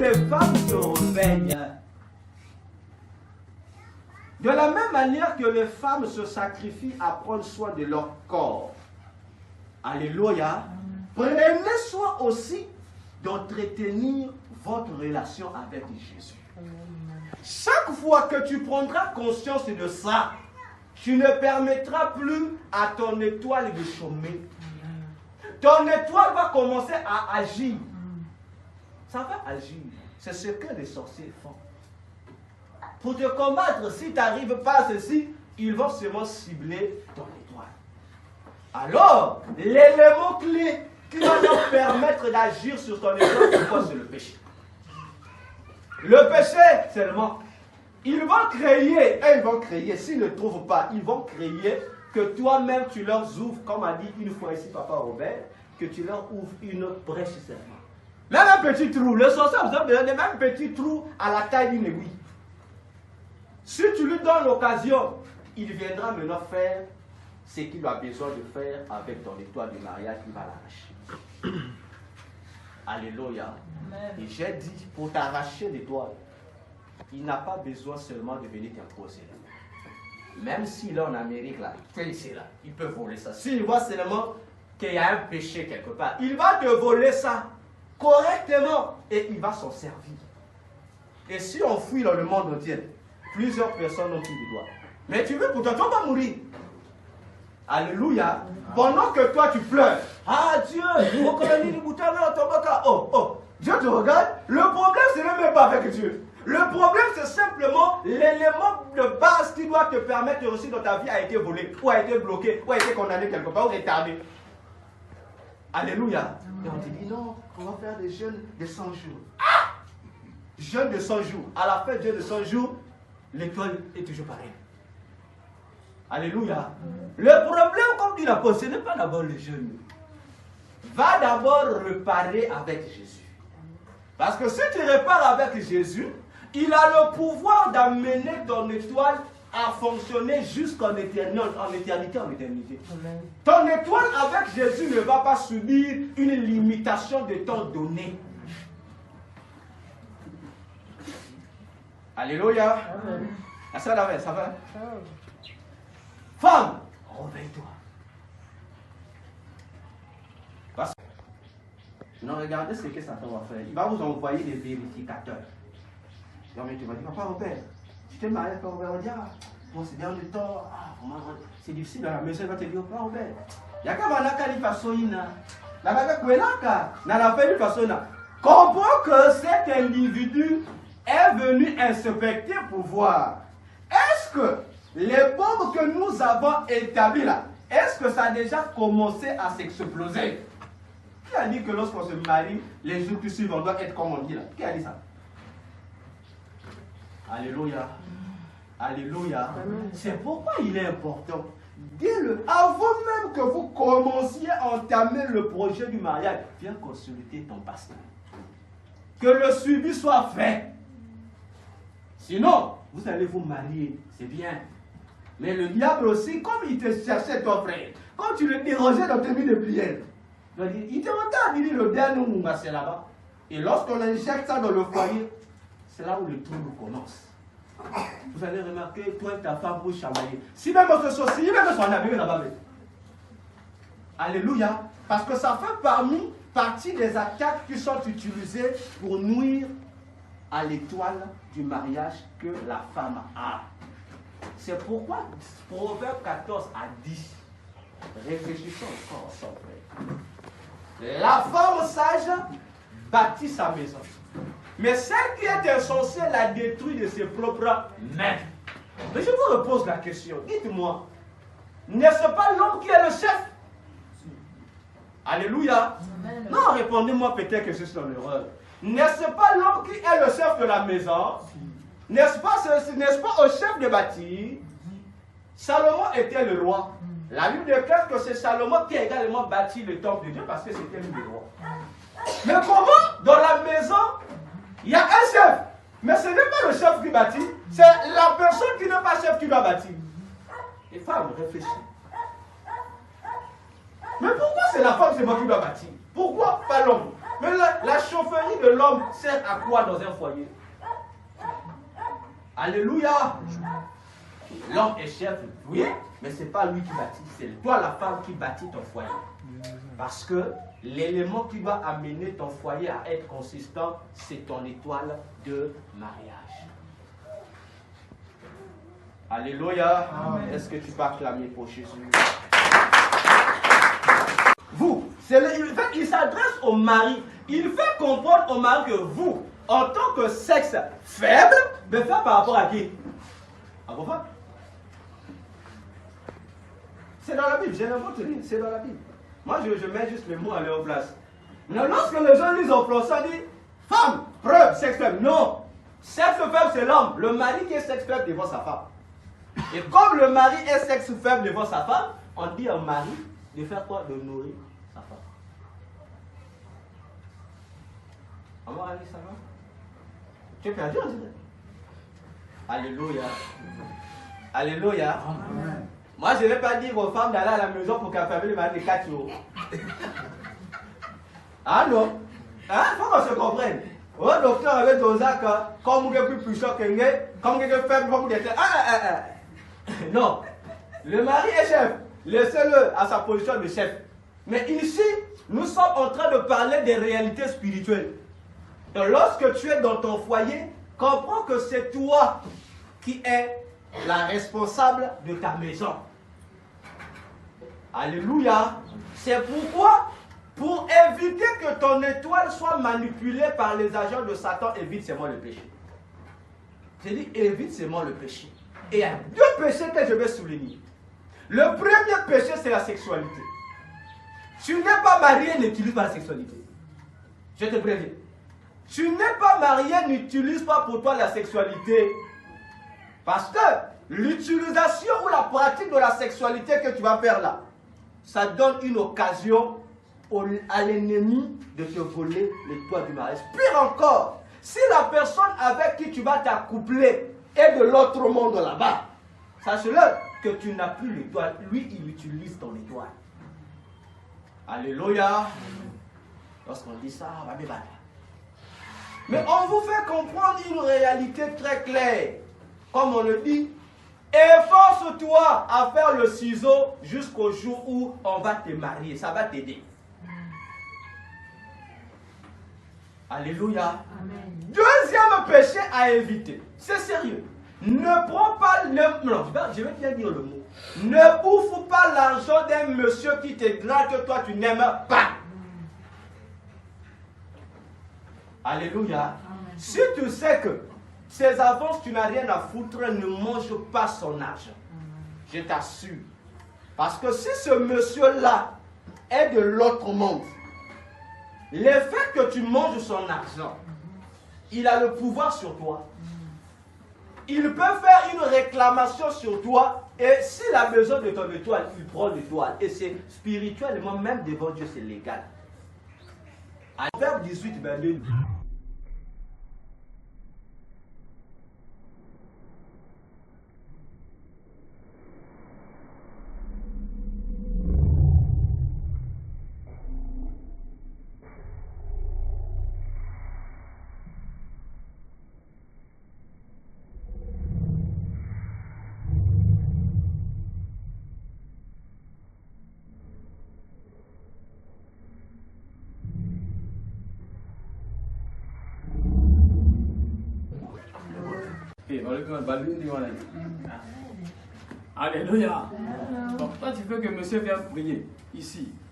les femmes se rebellent. De la même manière que les femmes se sacrifient à prendre soin de leur corps. Alléluia. Prenez soin aussi d'entretenir votre relation avec Jésus. Chaque fois que tu prendras conscience de ça, tu ne permettras plus à ton étoile de chômer. Ton étoile va commencer à agir. Ça va agir. C'est ce que les sorciers font. Pour te combattre, si tu n'arrives pas à ceci, ils vont seulement cibler ton étoile. Alors, l'élément clé qui va leur permettre d'agir sur ton étoile, c'est quoi? C'est le péché. Le péché seulement. Ils vont créer, s'ils ne trouvent pas, ils vont créer que toi-même tu leur ouvres, comme a dit une fois ici Papa Robert, que tu leur ouvres une brèche seulement. Même un petit trou, le sorcier vous a donné même un petit trou à la taille d'une aiguille. Si tu lui donnes l'occasion, il viendra maintenant faire ce qu'il a besoin de faire avec ton étoile du mariage, il va l'arracher. Alléluia. Et j'ai dit, pour t'arracher l'étoile, il n'a pas besoin seulement de venir t'imposer. Même s'il est en Amérique, là, il peut voler ça. S'il voit seulement qu'il y a un péché quelque part, il va te voler ça correctement et il va s'en servir. Et si on fouille dans le monde entier, plusieurs personnes ont pris du doigt. Mais tu veux, pourtant, toi, vas mourir. Alléluia. Pendant que toi, tu pleures. Ah, Dieu, Dieu te regarde. Le problème, ce n'est même pas avec Dieu. Le problème, c'est simplement l'élément de base qui doit te permettre de réussir dans ta vie a été volé, ou a été bloqué, ou a été condamné quelque part, ou retardé. Alléluia. Et on te dit, non, on va faire des jeûnes de 100 jours. Ah! Jeûne de 100 jours. À la fin de jeûne de 100 jours, l'étoile est toujours pareille. Alléluia. Le problème, comme dit l'apôtre, ce n'est pas d'abord le jeûne. Va d'abord réparer avec Jésus. Parce que si tu répares avec Jésus, il a le pouvoir d'amener ton étoile à fonctionner jusqu'en éternité, en éternité. Amen. Ton étoile avec Jésus ne va pas subir une limitation de temps donné. Alléluia. Amen. Ça va, ça va. Femme, réveille-toi. Parce que, non, regardez ce que Satan va faire. Il va vous envoyer des vérificateurs. Non, mais tu vas dire, papa, Robert, tu t'es marié avec Robert, on dit, ah, bon, c'est bien du temps, c'est difficile dans la maison, il va te dire, papa, Robert, il y a qu'à manaka li façonina. La baga kouelaka, n'a la fait li façonna. Comprends que cet individu est venu inspecter pour voir. Est-ce que les bombes que nous avons établies là, est-ce que ça a déjà commencé à s'exploser? Qui a dit que lorsqu'on se marie, les jours qui suivent, on doit être comme on dit là? Qui a dit ça? Alléluia. Alléluia. C'est pourquoi il est important. Dès avant même que vous commenciez à entamer le projet du mariage, viens consulter ton pasteur. Que le suivi soit fait. Sinon, vous allez vous marier, c'est bien. Mais le diable aussi, comme il te cherchait ton frère, quand tu le dérangeais dans tes nuits de prière, il te regarde, il dit le dernier mouma, c'est là-bas. Et lorsqu'on injecte ça dans le foyer, c'est là où le trouble commence. Vous allez remarquer, toi et ta femme, vous chamaillez. Si même on se soucie, même son ami là-bas. Alléluia. Parce que ça fait partie des attaques qui sont utilisées pour nuire à l'étoile du mariage que la femme a. C'est pourquoi Proverbe 14 a dit, réfléchissons encore ensemble. La femme sage bâtit sa maison. Mais celle qui est insensée la détruit de ses propres mains. Mais je vous repose la question. Dites-moi, n'est-ce pas l'homme qui est le chef? Alléluia. Amen. Non, répondez-moi peut-être que je suis dans l'erreur. N'est-ce pas l'homme qui est le chef de la maison? N'est-ce pas au chef de bâtir? Salomon était le roi. La Bible déclare que c'est Salomon qui a également bâti le temple de Dieu parce que c'était lui le roi. Mais comment dans la maison il y a un chef, mais ce n'est pas le chef qui bâtit, c'est la personne qui n'est pas chef qui doit bâtir. Et femme, réfléchis. Mais pourquoi c'est la femme qui doit bâtir? Pourquoi pas l'homme? Mais la chaufferie de l'homme sert à quoi dans un foyer? Alléluia. L'homme est chef, oui, mais ce n'est pas lui qui bâtit, c'est toi la femme qui bâtit ton foyer. Parce que l'élément qui doit amener ton foyer à être consistant, c'est ton étoile de mariage. Alléluia. Est-ce que tu peux acclamer pour Jésus? Vous, il s'adresse au mari. Il fait comprendre au mari que vous, en tant que sexe faible, mais faire par rapport à qui? À vos femmes. C'est dans la Bible, je n'ai pas te dire, c'est dans la Bible. Moi, je mets juste les mots à leur place. Mais lorsque les gens lisent en français, on dit femme, preuve, sexe faible. Non, sexe faible, c'est l'homme. Le mari qui est sexe faible devant sa femme. Et comme le mari est sexe faible devant sa femme, on dit au mari de faire quoi? De nourrir sa femme. Comment Ali, ça va? Tu es perdu, on dirait. Alléluia. Alléluia. Amen. Moi, je ne vais pas dire aux femmes d'aller à la maison pour qu'elles ferment les maris de 4 jours. Ah non. Hein? Il faut qu'on se comprenne. Oh, docteur avec ton sac, comme vous êtes plus puissant que nous, comme vous êtes faible, comme vous êtes. Non. Le mari est chef. Laissez-le à sa position de chef. Mais ici, nous sommes en train de parler des réalités spirituelles. Et lorsque tu es dans ton foyer, comprends que c'est toi qui es la responsable de ta maison. Alléluia. C'est pourquoi, pour éviter que ton étoile soit manipulée par les agents de Satan, évite seulement le péché. J'ai dit évite seulement le péché. Et il y a 2 péchés que je vais souligner. Le premier péché, c'est la sexualité. Tu n'es pas marié, n'utilise pas la sexualité. Je te préviens. Tu n'es pas marié, n'utilise pas pour toi la sexualité. Parce que l'utilisation ou la pratique de la sexualité que tu vas faire là, ça donne une occasion à l'ennemi de te voler l'étoile du mariage. Pire encore, si la personne avec qui tu vas t'accoupler est de l'autre monde là-bas, sache-le que tu n'as plus l'étoile. Lui, il utilise ton étoile. Alléluia. Lorsqu'on dit ça, on va me battre. Mais on vous fait comprendre une réalité très claire. Comme on le dit, efforce-toi à faire le ciseau jusqu'au jour où on va te marier. Ça va t'aider. Alléluia. Amen. Deuxième péché à éviter. C'est sérieux. Ne prends pas le... Non, je vais bien dire le mot. Ne bouffe pas l'argent d'un monsieur qui te drague que toi tu n'aimes pas. Alléluia. Amen. Si tu sais que ces avances, tu n'as rien à foutre, ne mange pas son argent. Je t'assure. Parce que si ce monsieur-là est de l'autre monde, le fait que tu manges son argent, il a le pouvoir sur toi. Il peut faire une réclamation sur toi et s'il a besoin de ton étoile, il prend l'étoile. Et c'est spirituellement, même devant Dieu, c'est légal. À Proverbe 18, 22. Alléluia. Donc toi tu veux que monsieur vienne prier ici.